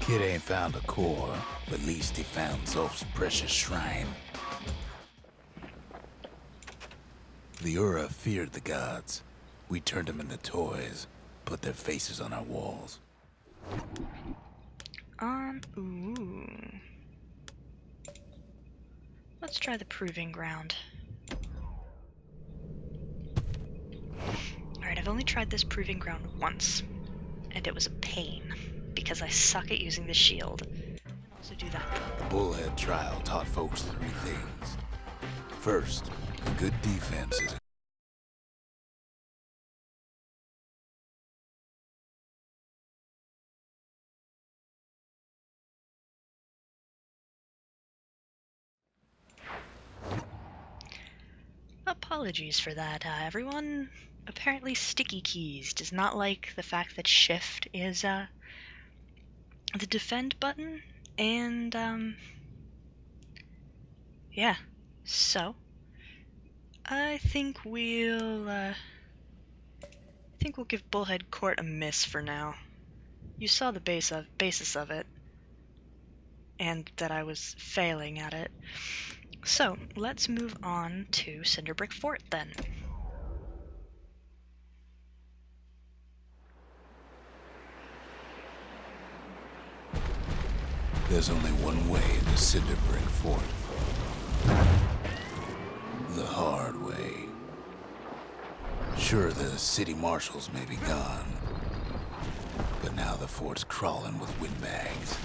Kid ain't found a core, but at least he found Zolf's precious shrine. The Ura feared the gods. We turned them into toys, put their faces on our walls. Ooh. Let's try the proving ground. Alright, I've only tried this proving ground once, and it was a pain, because I suck at using the shield. I can also do that. The Bullhead trial taught folks 3 things. First, a good defense is Apologies for that, everyone. Apparently Sticky Keys does not like the fact that Shift is, the defend button, and, yeah. So, I think we'll give Bullhead Court a miss for now. You saw the basis of it, and that I was failing at it. So, let's move on to Cinderbrick Fort then. There's only one way into Cinderbrick Fort. The hard way. Sure, the city marshals may be gone, but now the fort's crawling with windbags.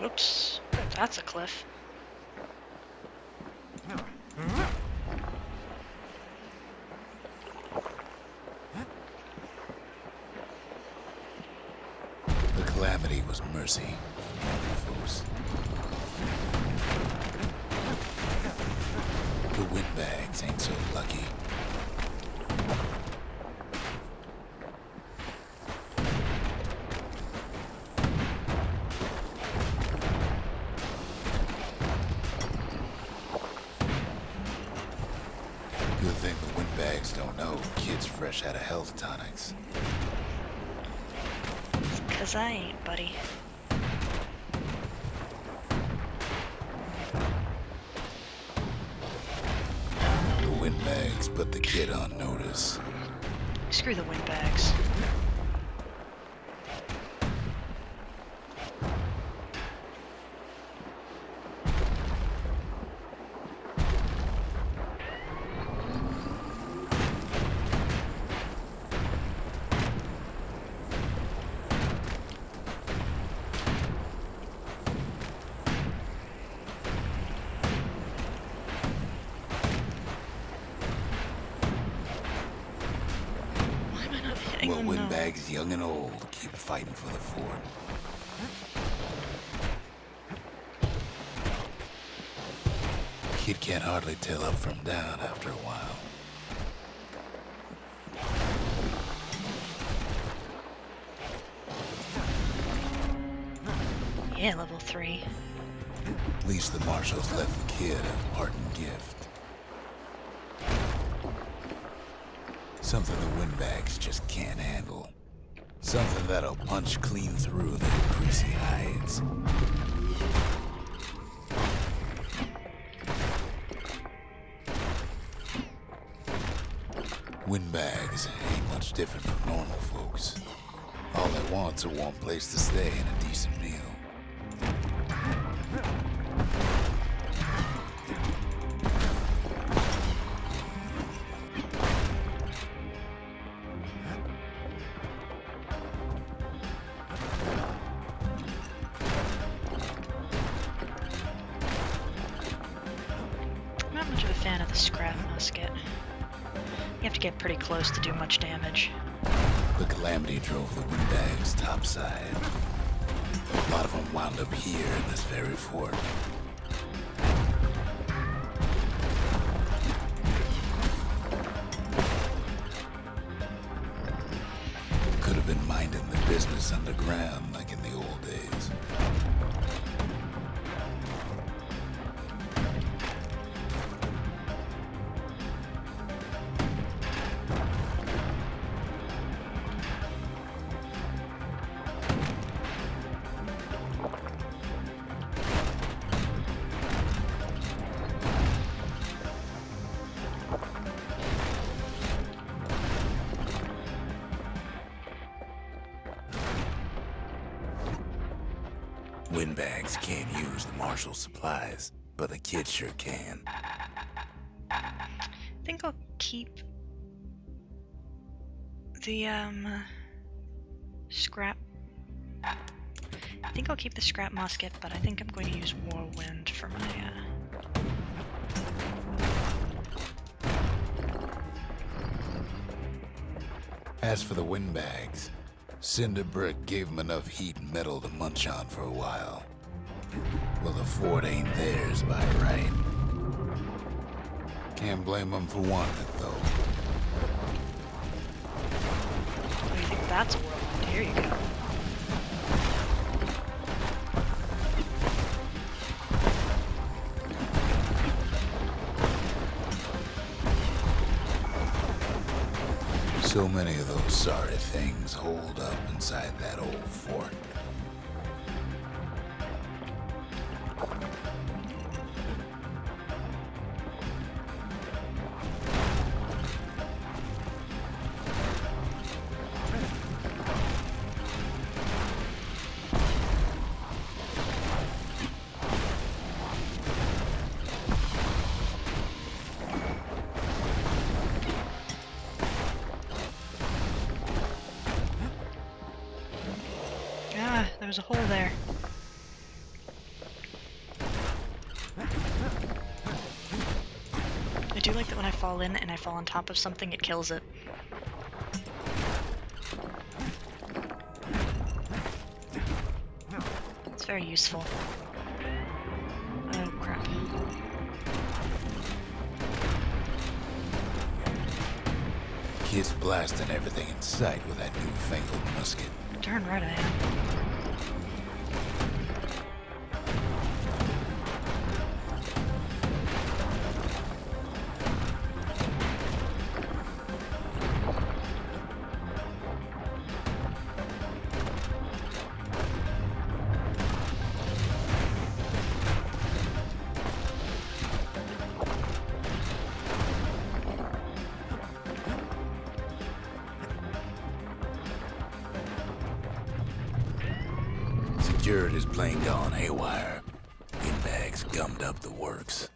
Oops, that's a cliff. The calamity was mercy, folks. The windbags ain't so lucky. Good thing the windbags don't know kids fresh out of health tonics. Cause I ain't, buddy. The windbags put the kid on notice. Screw the windbags. Well, windbags young and old keep fighting for the fort. Kid can't hardly tell up from down after a while. Yeah, level 3. At least the marshals left the kid a parting gift. Something the windbags just can't handle. Something that'll punch clean through their greasy hides. Windbags ain't much different from normal folks. All they want's a warm place to stay and a decent meal. Not much of a fan of the scrap musket. You have to get pretty close to do much damage. The calamity drove the windbags topside. A lot of them wound up here in this very fort. Could Windbags can't use the marshal supplies, but the kid sure can. I think I'll keep the scrap. I think I'll keep the scrap musket, but I think I'm going to use Whirlwind for my As for the Windbags, Cinderbrick gave them enough heat and metal to munch on for a while. Well, the fort ain't theirs by right. Can't blame them for wanting it, though. What do you think that's a Whirlwind? Here you go. So many of those sorry things holed up inside that old fort. There's a hole there. I do like that when I fall in and I fall on top of something, it kills it. It's very useful. Oh crap. Kid's blasting everything in sight with that newfangled musket. Darn right I am. Security's plane gone haywire. Windbags gummed up the works.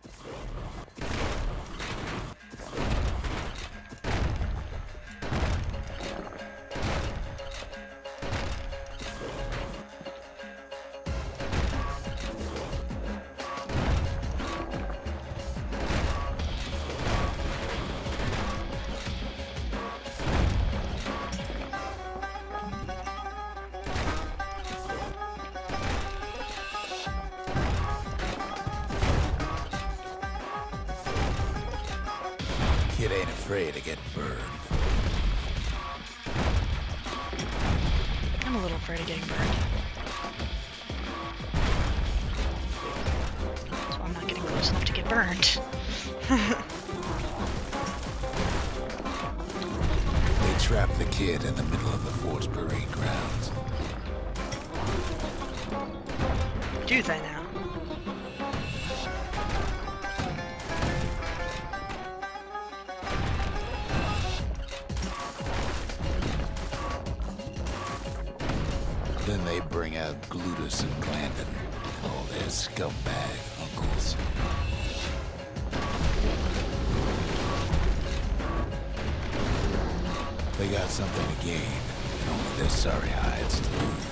Kid ain't afraid of getting burned. I'm a little afraid of getting burned. So I'm not getting close enough to get burned. They trapped the kid in the middle of the fort's parade grounds. Do they now? Then they bring out Glutus and Glandon and all their scumbag uncles. They got something to gain, and only their sorry hides to lose.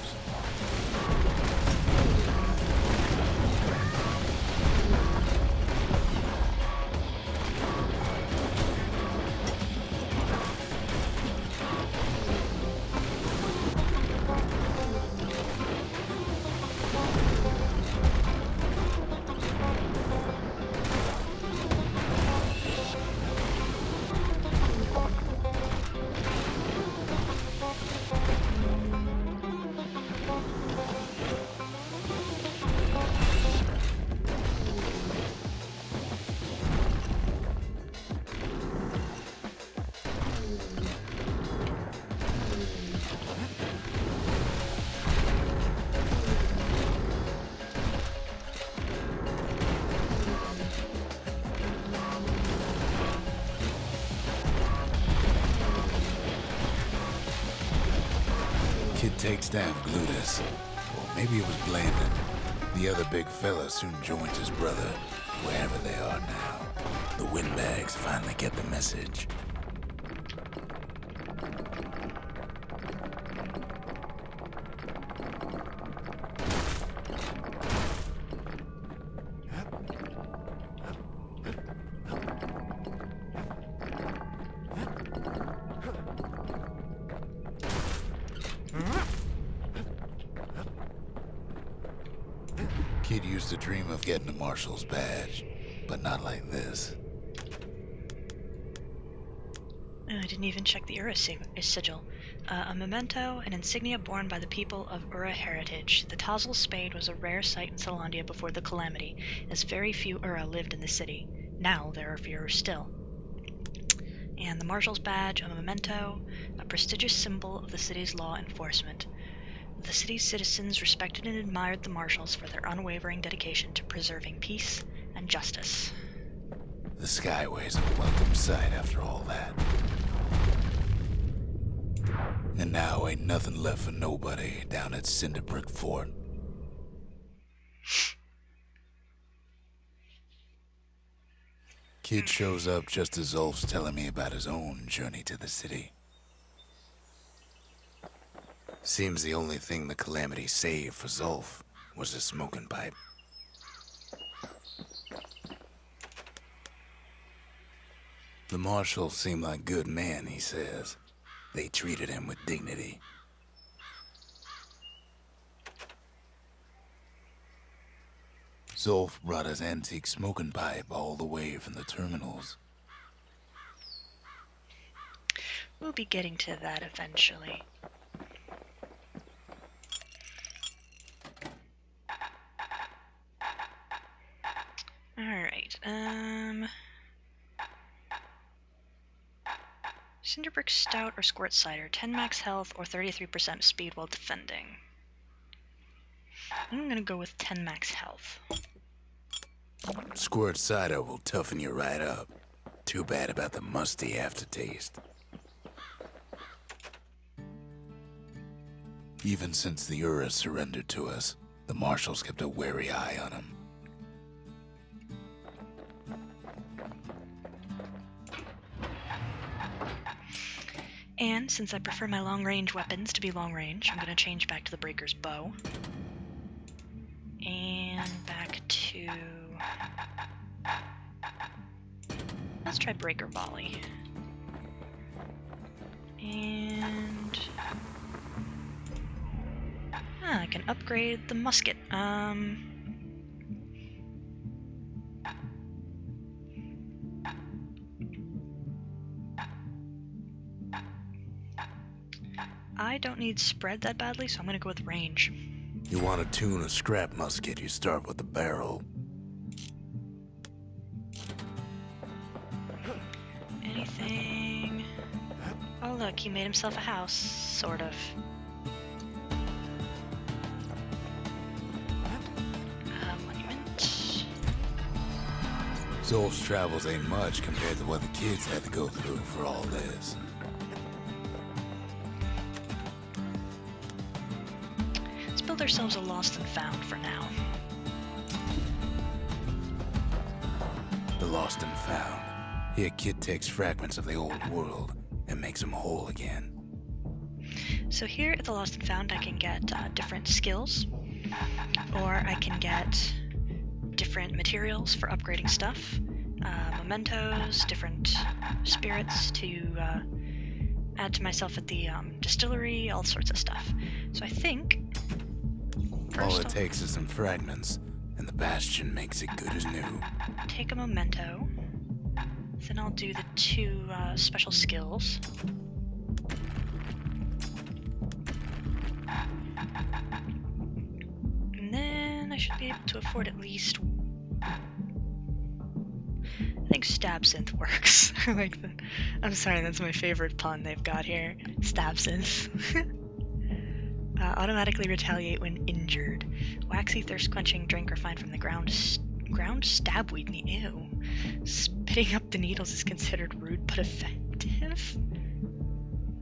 Kid takes down Glutus. Or maybe it was Glandon. The other big fella soon joins his brother, wherever they are now. The Windbags finally get the message. Kid used to dream of getting a marshal's badge, but not like this. Oh, I didn't even check the Ura sigil. A memento, an insignia borne by the people of Ura heritage. The Tazel spade was a rare sight in Solandia before the calamity, as very few Ura lived in the city. Now there are fewer still. And the marshal's badge, a memento, a prestigious symbol of the city's law enforcement. The city's citizens respected and admired the marshals for their unwavering dedication to preserving peace and justice. The Skyway's a welcome sight after all that. And now ain't nothing left for nobody down at Cinderbrick Fort. Kid shows up just as Zulf's telling me about his own journey to the city. Seems the only thing the calamity saved for Zulf was a smoking pipe. The marshals seem like good men, he says. They treated him with dignity. Zulf brought his antique smoking pipe all the way from the terminals. We'll be getting to that eventually. Alright, Cinderbrick Stout or Squirt Cider, 10 max health or 33% speed while defending. I'm gonna go with 10 max health. Squirt cider will toughen you right up. Too bad about the musty aftertaste. Even since the Ura surrendered to us, the marshals kept a wary eye on him. And since I prefer my long-range weapons to be long-range, I'm gonna change back to the Breaker's Bow. And back to... let's try Breaker Volley. And... I can upgrade the musket. I don't need spread that badly, so I'm gonna go with range. You want to tune a scrap musket, you start with the barrel. Anything... oh look, he made himself a house, sort of. Monument. Zulf's travels ain't much compared to what the kids had to go through for all this. Let's build ourselves a lost and found for now. The lost and found. Here, kid takes fragments of the old world and makes them whole again. So here at the lost and found, I can get different skills, or I can get different materials for upgrading stuff, mementos, different spirits to add to myself at the distillery, all sorts of stuff. So I think all it takes is some fragments, and the Bastion makes it good as new. Take a memento, then I'll do the 2 special skills. And then I should be able to afford at least... I think STABSINThe works. I like that. I'm sorry, that's my favorite pun they've got here. STABSINThe. Automatically retaliate when injured. Waxy thirst-quenching drink refined from the ground stabweed. Ew. Spitting up the needles is considered rude but effective?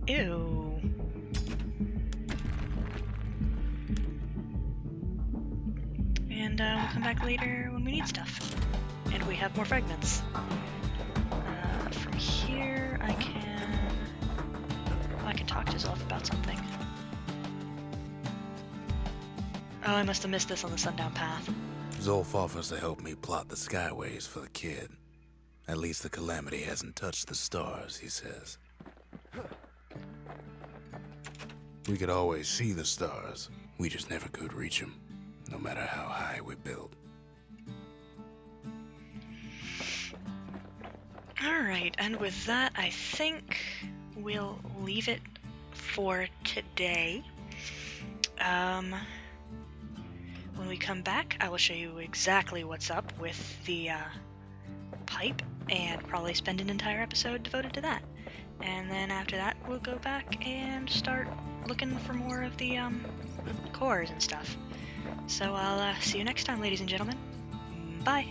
Ew. And and we'll come back later when we need stuff. And we have more fragments. From here, I can talk to Zolf about something. Oh, I must have missed this on the Sundown Path. Zolf offers to help me plot the skyways for the kid. At least the calamity hasn't touched the stars, he says. We could always see the stars. We just never could reach them, no matter how high we built. Alright, and with that, I think we'll leave it for today. When we come back, I will show you exactly what's up with the pipe, and probably spend an entire episode devoted to that. And then after that, we'll go back and start looking for more of the cores and stuff. So I'll see you next time, ladies and gentlemen. Bye!